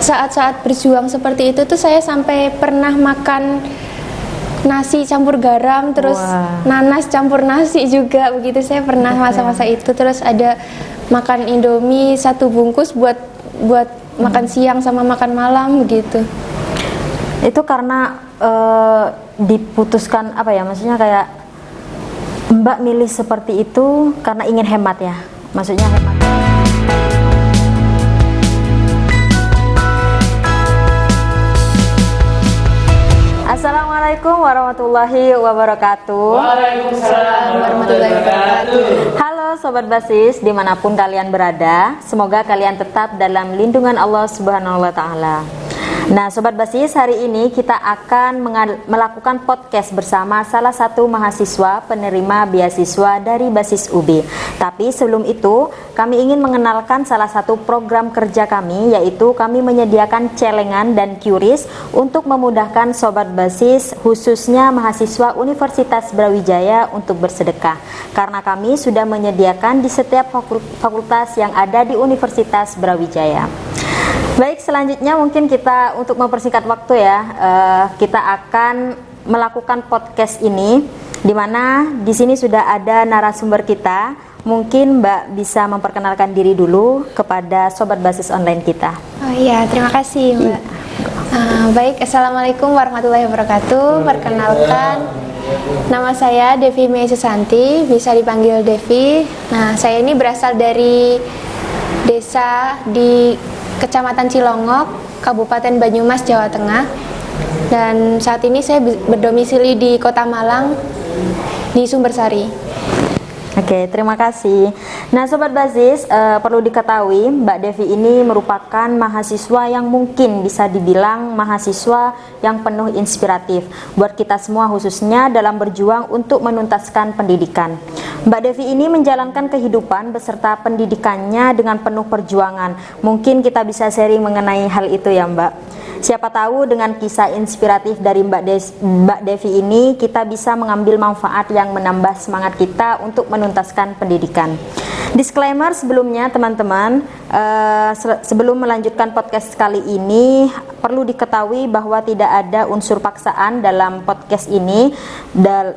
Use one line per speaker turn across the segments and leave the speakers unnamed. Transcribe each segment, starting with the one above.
saat-saat berjuang seperti itu tuh saya sampai pernah makan nasi campur garam, terus nanas campur nasi juga begitu. Saya pernah masa-masa itu. Terus ada makan Indomie 1 bungkus buat makan siang sama makan malam begitu.
Itu karena diputuskan apa ya, maksudnya kayak Mbak milih seperti itu karena ingin hemat ya, maksudnya hemat. Assalamualaikum warahmatullahi wabarakatuh.
Waalaikumsalam warahmatullahi wabarakatuh.
Halo Sobat Basis, dimanapun kalian berada, semoga kalian tetap dalam lindungan Allah Subhanahu wa Ta'ala. Nah Sobat Basis, hari ini kita akan melakukan podcast bersama salah satu mahasiswa penerima beasiswa dari Basis UB. Tapi sebelum itu, kami ingin mengenalkan salah satu program kerja kami, yaitu kami menyediakan celengan dan QRIS untuk memudahkan Sobat Basis, khususnya mahasiswa Universitas Brawijaya untuk bersedekah. Karena kami sudah menyediakan di setiap fakultas yang ada di Universitas Brawijaya. Baik, selanjutnya mungkin kita untuk mempersingkat waktu ya, kita akan melakukan podcast ini, di mana di sini sudah ada narasumber kita. Mungkin Mbak bisa memperkenalkan diri dulu kepada Sobat Basis Online kita.
Oh iya, terima kasih Mbak. Baik, Assalamualaikum warahmatullahi wabarakatuh. Perkenalkan, nama saya Devi Mei Susanti, bisa dipanggil Devi. Nah, saya ini berasal dari desa di Kecamatan Cilongok, Kabupaten Banyumas, Jawa Tengah. Dan saat ini saya berdomisili di Kota Malang, di Sumbersari.
Oke, terima kasih. Nah Sobat Basis, perlu diketahui Mbak Devi ini merupakan mahasiswa yang mungkin bisa dibilang mahasiswa yang penuh inspiratif buat kita semua, khususnya dalam berjuang untuk menuntaskan pendidikan. Mbak Devi ini menjalankan kehidupan beserta pendidikannya dengan penuh perjuangan. Mungkin kita bisa sharing mengenai hal itu ya Mbak. Siapa tahu dengan kisah inspiratif dari Mbak Devi ini kita bisa mengambil manfaat yang menambah semangat kita untuk menuntaskan pendidikan. Disclaimer sebelumnya teman-teman, sebelum melanjutkan podcast kali ini perlu diketahui bahwa tidak ada unsur paksaan dalam podcast ini,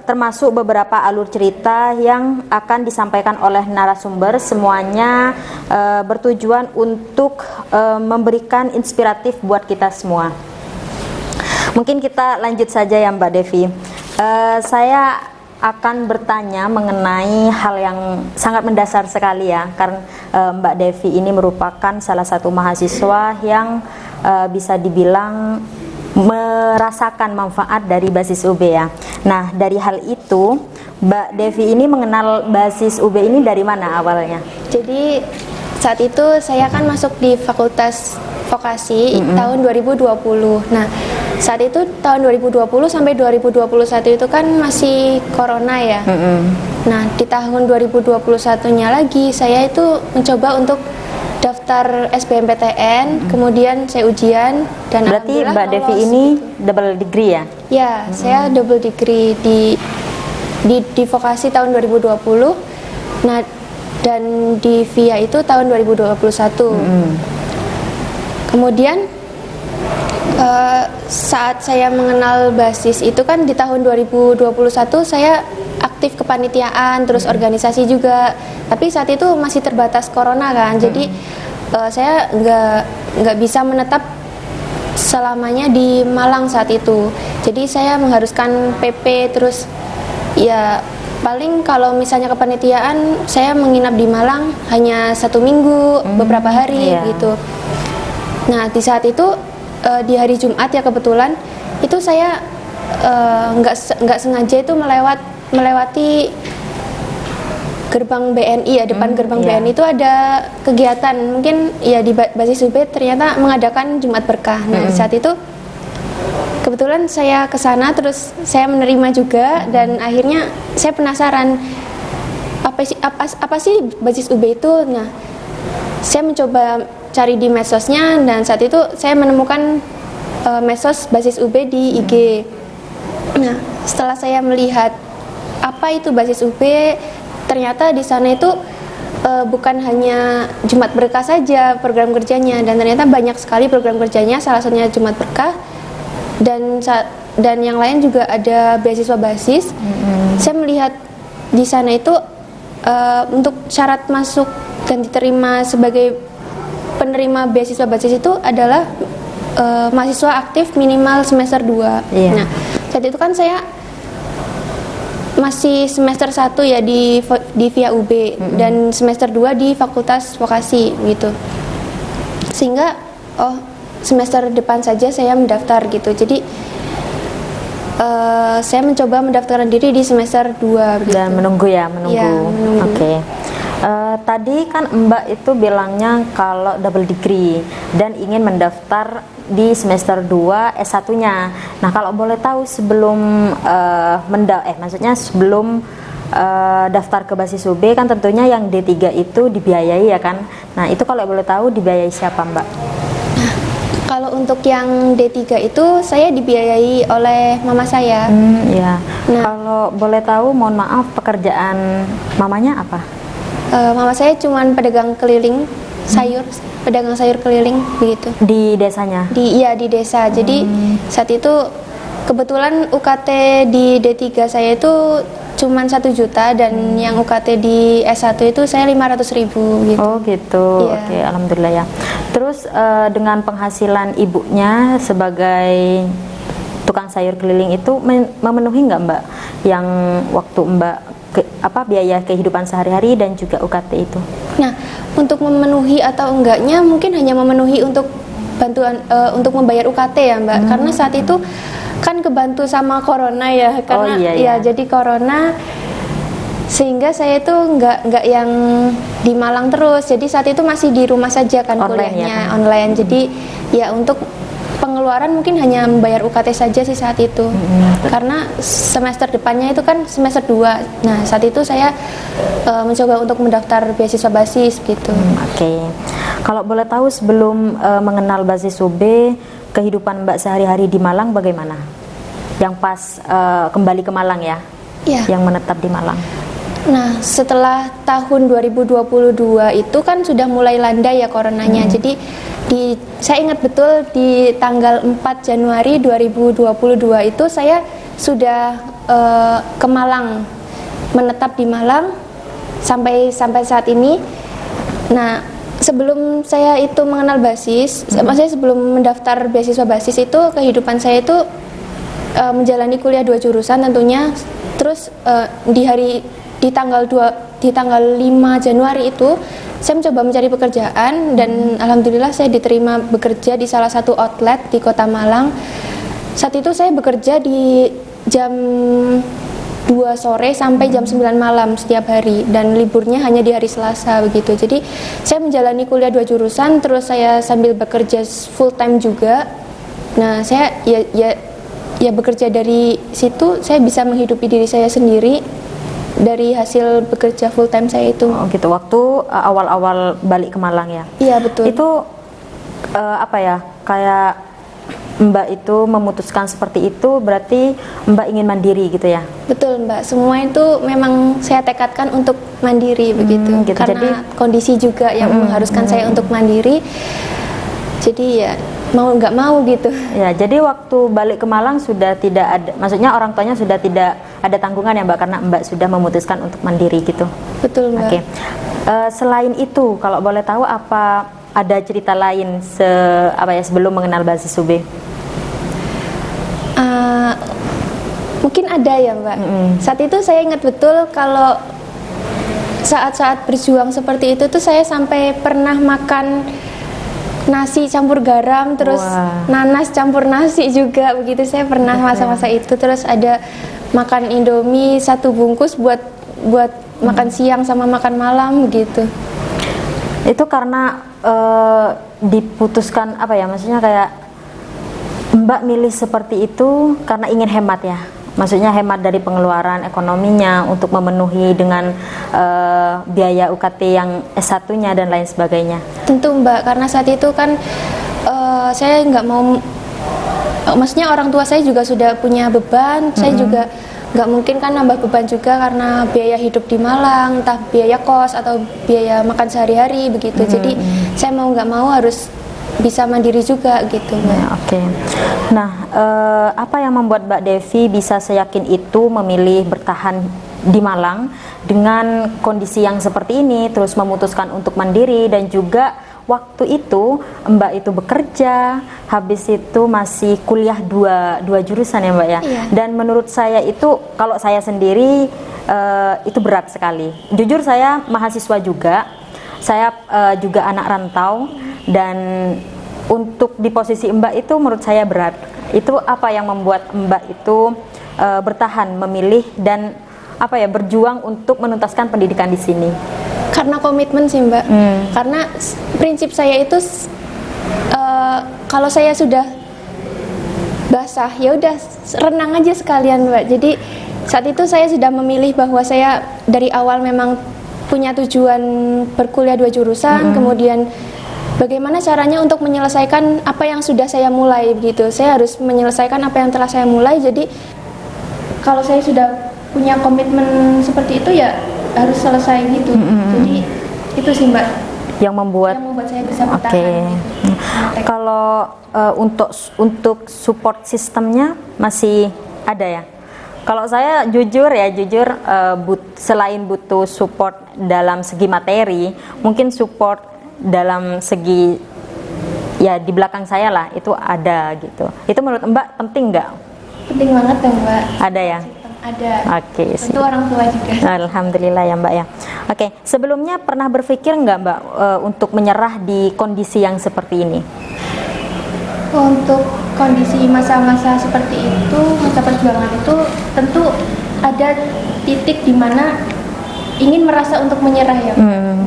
termasuk beberapa alur cerita yang akan disampaikan oleh narasumber. Semuanya bertujuan untuk memberikan inspiratif buat kita semua. Mungkin kita lanjut saja ya Mbak Devi. Saya akan bertanya mengenai hal yang sangat mendasar sekali ya, karena Mbak Devi ini merupakan salah satu mahasiswa yang bisa dibilang merasakan manfaat dari Basis UB ya. Nah dari hal itu Mbak Devi ini mengenal Basis UB ini dari mana awalnya?
Jadi saat itu saya kan masuk di Fakultas Vokasi tahun 2020. Nah saat itu tahun 2020 sampai 2021 itu kan masih corona ya. Nah di tahun 2021-nya lagi saya itu mencoba untuk daftar SBMPTN, kemudian saya ujian dan
berarti Mbak Devi ini gitu. Double degree ya? Ya,
saya double degree di vokasi tahun 2020. Nah dan di VIA itu tahun 2021. Kemudian saat saya mengenal Basis itu kan di tahun 2021 saya aktif kepanitiaan, terus organisasi juga. Tapi saat itu masih terbatas corona kan, jadi saya nggak bisa menetap selamanya di Malang saat itu. Jadi saya mengharuskan PP, terus ya paling kalau misalnya kepanitiaan saya menginap di Malang hanya 1 minggu, beberapa hari gitu. Nah di saat itu di hari Jumat ya kebetulan itu saya nggak sengaja itu melewati gerbang BNI ya, depan gerbang BNI itu ada kegiatan mungkin ya di Basis UB ternyata mengadakan Jumat Berkah. Nah di saat itu kebetulan saya ke sana, terus saya menerima juga dan akhirnya saya penasaran apa sih Basis UB itu. Nah saya mencoba cari di medsosnya dan saat itu saya menemukan medsos Basis UB di IG. Nah, setelah saya melihat apa itu Basis UB, ternyata di sana itu bukan hanya Jumat Berkah saja program kerjanya, dan ternyata banyak sekali program kerjanya, salah satunya Jumat Berkah, dan yang lain juga ada beasiswa basis. Saya melihat di sana itu untuk syarat masuk dan diterima sebagai penerima beasiswa basis itu adalah mahasiswa aktif minimal semester 2. Nah, saat itu kan saya masih semester 1 ya di Via UB dan semester 2 di Fakultas Vokasi gitu. Sehingga semester depan saja saya mendaftar gitu. Jadi saya mencoba mendaftarkan diri di semester 2 gitu.
Dan menunggu.
Ya, menunggu.
Oke. Tadi kan Mbak itu bilangnya kalau double degree dan ingin mendaftar di semester 2 S1-nya. Nah, kalau boleh tahu sebelum sebelum daftar ke basis UB kan tentunya yang D3 itu dibiayai ya kan. Nah, itu kalau boleh tahu dibiayai siapa, Mbak?
Kalau untuk yang D3 itu saya dibiayai oleh mama saya.
Ya.
Nah,
kalau boleh tahu, mohon maaf, pekerjaan mamanya apa?
Mama saya cuman pedagang keliling sayur, pedagang sayur keliling begitu.
Di desanya?
Di desa. Jadi saat itu kebetulan UKT di D3 saya itu cuman 1 juta dan yang UKT di S1 itu saya 500.000 gitu.
Oh gitu.
Iya.
Oke, alhamdulillah ya. Terus dengan penghasilan ibunya sebagai tukang sayur keliling itu memenuhi nggak Mbak yang waktu Mbak biaya kehidupan sehari-hari dan juga UKT itu?
Nah, untuk memenuhi atau enggaknya mungkin hanya memenuhi untuk bantuan untuk membayar UKT ya Mbak, karena saat itu kan kebantu sama corona ya, karena ya jadi corona, sehingga saya itu nggak yang di Malang terus, jadi saat itu masih di rumah saja kan
online,
kuliahnya
ya?
Online, jadi ya untuk pengeluaran mungkin hanya membayar UKT saja sih saat itu. Karena semester depannya itu kan semester 2. Nah, saat itu saya mencoba untuk mendaftar beasiswa basis gitu.
Oke. Kalau boleh tahu sebelum mengenal basis UB, kehidupan Mbak sehari-hari di Malang bagaimana? Yang pas kembali ke Malang ya?
Iya.
Yang menetap di Malang.
Nah, setelah tahun 2022 itu kan sudah mulai landai ya coronanya. Jadi saya ingat betul di tanggal 4 Januari 2022 itu saya sudah ke Malang, menetap di Malang sampai saat ini. Nah, sebelum saya itu mengenal basis, maksudnya sebelum mendaftar beasiswa basis itu, kehidupan saya itu menjalani kuliah 2 jurusan tentunya. Terus di tanggal 5 Januari itu saya mencoba mencari pekerjaan dan alhamdulillah saya diterima bekerja di salah satu outlet di Kota Malang. Saat itu saya bekerja di jam 2 sore sampai jam 9 malam setiap hari, dan liburnya hanya di hari Selasa begitu. Jadi saya menjalani kuliah 2 jurusan, terus saya sambil bekerja full time juga. Nah, saya ya bekerja dari situ, saya bisa menghidupi diri saya sendiri dari hasil bekerja full time saya itu.
Oh gitu. Waktu awal-awal balik ke Malang ya?
Iya betul.
Itu kayak Mbak itu memutuskan seperti itu, berarti Mbak ingin mandiri gitu ya?
Betul Mbak, semua itu memang saya tekadkan untuk mandiri begitu.
Gitu.
Karena
jadi,
kondisi juga yang mengharuskan saya untuk mandiri. Jadi ya mau nggak mau gitu.
Ya, jadi waktu balik ke Malang sudah tidak ada, maksudnya orang tuanya sudah tidak ada tanggungan ya Mbak, karena Mbak sudah memutuskan untuk mandiri gitu.
Betul Mbak.
Oke. Selain itu, kalau boleh tahu apa ada cerita lain sebelum mengenal basis UB?
Mungkin ada ya Mbak. Saat itu saya ingat betul kalau saat-saat berjuang seperti itu tuh saya sampai pernah makan nasi campur garam, terus nanas campur nasi juga begitu. Saya pernah masa-masa itu. Terus ada makan Indomie 1 bungkus buat makan siang sama makan malam begitu.
Itu karena diputuskan maksudnya kayak Mbak milih seperti itu karena ingin hemat ya? Maksudnya hemat dari pengeluaran ekonominya untuk memenuhi dengan biaya UKT yang S1-nya dan lain sebagainya.
Tentu Mbak, karena saat itu kan saya nggak mau, maksudnya orang tua saya juga sudah punya beban, saya juga nggak mungkin kan nambah beban juga karena biaya hidup di Malang, entah biaya kos atau biaya makan sehari-hari begitu. Jadi saya mau nggak mau harus bisa mandiri juga gitu, Mbak.
Ya, oke. Nah, apa yang membuat Mbak Devi bisa seyakin itu memilih bertahan di Malang dengan kondisi yang seperti ini, terus memutuskan untuk mandiri, dan juga waktu itu Mbak itu bekerja, habis itu masih kuliah dua jurusan ya Mbak ya.
Iya.
Dan menurut saya itu, kalau saya sendiri itu berat sekali. Jujur saya mahasiswa juga, saya juga anak rantau, dan untuk di posisi Mbak itu menurut saya berat. Itu apa yang membuat Mbak itu bertahan memilih dan apa ya, berjuang untuk menuntaskan pendidikan di sini?
Karena komitmen sih, Mbak. Karena prinsip saya itu kalau saya sudah basah ya udah renang aja sekalian, Mbak. Jadi saat itu saya sudah memilih bahwa saya dari awal memang punya tujuan berkuliah 2 jurusan, kemudian bagaimana caranya untuk menyelesaikan apa yang sudah saya mulai begitu. Saya harus menyelesaikan apa yang telah saya mulai. Jadi kalau saya sudah punya komitmen seperti itu ya harus selesai gitu. Jadi itu sih Mbak
yang membuat
saya bisa bertahan.
Oke. Kalau untuk support sistemnya masih ada ya? Kalau saya jujur selain butuh support dalam segi materi, mungkin support dalam segi ya di belakang saya lah itu ada gitu. Itu menurut Mbak penting nggak?
Penting banget dong Mbak.
Ada ya?
Ada.
Oke.
Itu orang tua juga.
Alhamdulillah ya Mbak ya. Oke, sebelumnya pernah berpikir nggak Mbak untuk menyerah di kondisi yang seperti ini?
Untuk kondisi masa-masa seperti itu, masa perjuangan itu tentu ada titik di mana ingin merasa untuk menyerah ya.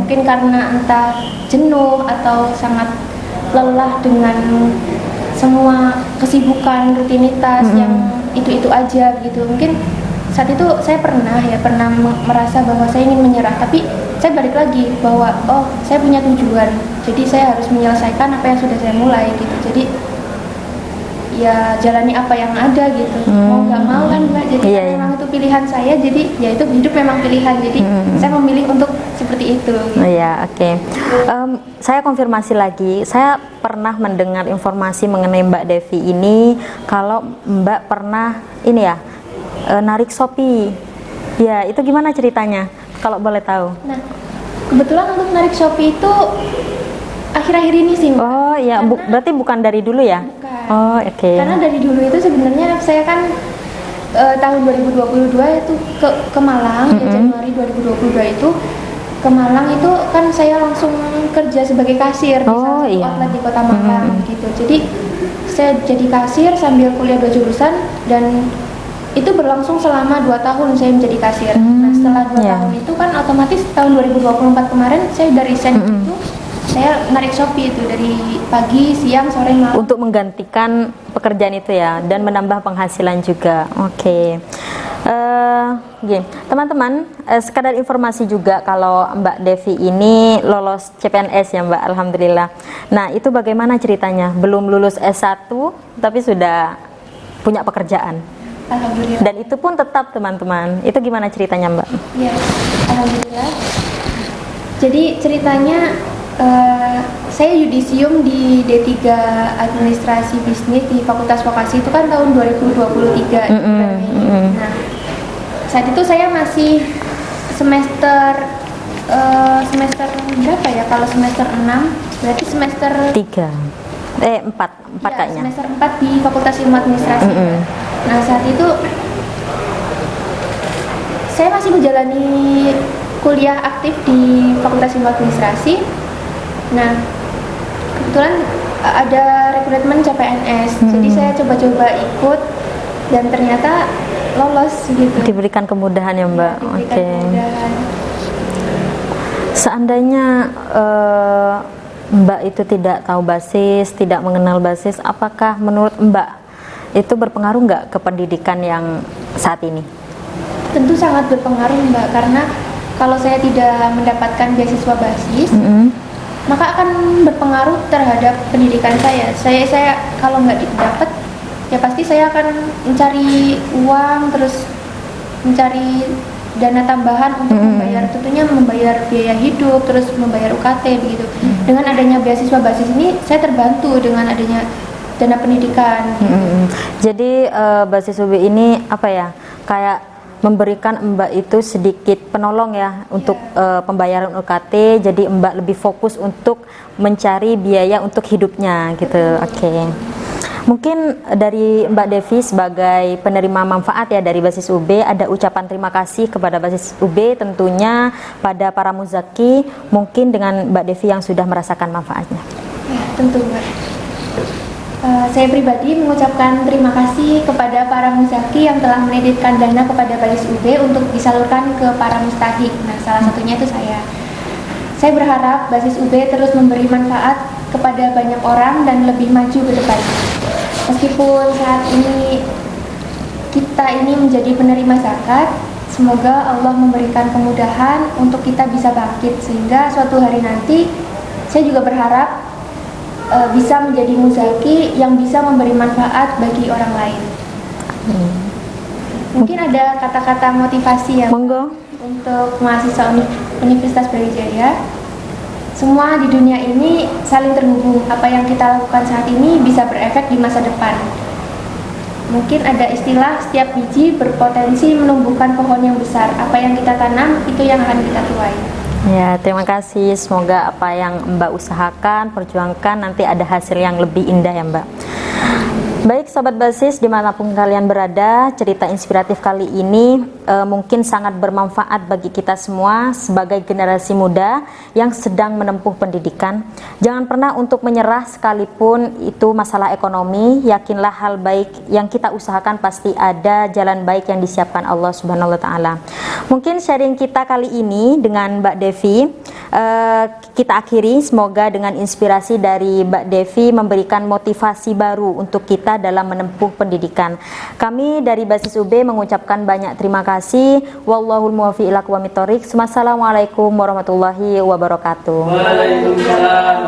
Mungkin karena entah jenuh atau sangat lelah dengan semua kesibukan rutinitas yang itu-itu aja gitu. Mungkin saat itu saya pernah merasa bahwa saya ingin menyerah, tapi saya balik lagi bahwa saya punya tujuan, jadi saya harus menyelesaikan apa yang sudah saya mulai gitu. Jadi ya jalani apa yang ada gitu, mau nggak mau kan Mbak. Jadi memang itu pilihan saya, jadi ya itu hidup memang pilihan, jadi saya memilih untuk seperti itu gitu.
Iya, oke. Saya konfirmasi lagi, saya pernah mendengar informasi mengenai Mbak Devi ini kalau Mbak pernah ini ya narik Shopee. Ya, itu gimana ceritanya? Kalau boleh tahu.
Nah, kebetulan untuk narik Shopee itu akhir-akhir ini sih, Mbak.
Oh, iya, berarti bukan dari dulu ya?
Bukan.
Oh, oke.
Karena dari dulu itu sebenarnya saya kan tahun 2022 itu ke Malang, ya Januari 2022 itu ke Malang itu kan saya langsung kerja sebagai kasir di salah satu outlet di Kota Malang gitu. Jadi saya jadi kasir sambil kuliah 2 jurusan, dan itu berlangsung selama 2 tahun saya menjadi kasir. Nah, setelah 2 tahun itu kan otomatis tahun 2024 kemarin saya dari resign itu saya narik Shopee itu dari pagi, siang, sore, malam.
Untuk menggantikan pekerjaan itu ya, dan menambah penghasilan juga. Oke. Teman-teman, sekadar informasi juga kalau Mbak Devi ini lolos CPNS ya Mbak, alhamdulillah. Nah, itu bagaimana ceritanya? Belum lulus S1 tapi sudah punya pekerjaan.
Alhamdulillah.
Dan itu pun tetap teman-teman. Itu gimana ceritanya Mbak?
Ya, alhamdulillah. Jadi ceritanya saya yudisium di D3 Administrasi Bisnis di Fakultas Vokasi itu kan tahun 2023. Nah, saat itu saya masih semester berapa ya? Kalau semester 6 berarti semester
4 kayaknya.
Semester 4 di Fakultas Ilmu Administrasi. Nah, saat itu saya masih menjalani kuliah aktif di Fakultas Ilmu Administrasi. Nah, kebetulan ada rekrutmen CPNS, jadi saya coba-coba ikut dan ternyata lolos gitu.
Diberikan kemudahan ya Mbak. Oke. Seandainya Mbak itu tidak tahu basis, tidak mengenal basis, apakah menurut Mbak itu berpengaruh nggak ke pendidikan yang saat ini?
Tentu sangat berpengaruh Mbak, karena kalau saya tidak mendapatkan beasiswa basis, maka akan berpengaruh terhadap pendidikan saya. Saya kalau nggak dapat, ya pasti saya akan mencari uang, terus mencari dana tambahan untuk tentunya membayar biaya hidup, terus membayar UKT begitu. Dengan adanya beasiswa basis ini, saya terbantu dengan adanya dana pendidikan.
Jadi basis UB ini apa ya, kayak memberikan Mbak itu sedikit penolong ya untuk pembayaran UKT. Jadi Mbak lebih fokus untuk mencari biaya untuk hidupnya gitu. Oke. Mungkin dari Mbak Devi sebagai penerima manfaat ya dari basis UB, ada ucapan terima kasih kepada basis UB tentunya pada para muzaki, mungkin dengan Mbak Devi yang sudah merasakan manfaatnya.
Ya, tentu Mbak. Saya pribadi mengucapkan terima kasih kepada para muzaki yang telah menitipkan dana kepada basis UB untuk disalurkan ke para mustahik. Nah, salah satunya itu saya. Saya berharap basis UB terus memberi manfaat kepada banyak orang dan lebih maju ke depan. Meskipun saat ini kita ini menjadi penerima zakat, semoga Allah memberikan kemudahan untuk kita bisa bangkit sehingga suatu hari nanti saya juga berharap bisa menjadi muzaki yang bisa memberi manfaat bagi orang lain. Mungkin ada kata-kata motivasi ya untuk mahasiswa Universitas Brawijaya. Semua di dunia ini saling terhubung. Apa yang kita lakukan saat ini bisa berefek di masa depan. Mungkin ada istilah setiap biji berpotensi menumbuhkan pohon yang besar. Apa yang kita tanam itu yang akan kita tuai.
Ya, terima kasih. Semoga apa yang Mbak usahakan, perjuangkan nanti ada hasil yang lebih indah ya Mbak. Baik Sobat Basis, dimanapun kalian berada, cerita inspiratif kali ini mungkin sangat bermanfaat bagi kita semua sebagai generasi muda yang sedang menempuh pendidikan. Jangan pernah untuk menyerah sekalipun itu masalah ekonomi. Yakinlah hal baik yang kita usahakan pasti ada jalan baik yang disiapkan Allah Subhanahu wa Ta'ala. Mungkin sharing kita kali ini dengan Mbak Devi kita akhiri. Semoga dengan inspirasi dari Mbak Devi memberikan motivasi baru untuk kita dalam menempuh pendidikan. Kami dari Basis UB mengucapkan banyak terima kasih. Wallahul muwaffiq ila aqwamit thoriq. Wassalamualaikum warahmatullahi wabarakatuh.
Waalaikumsalam.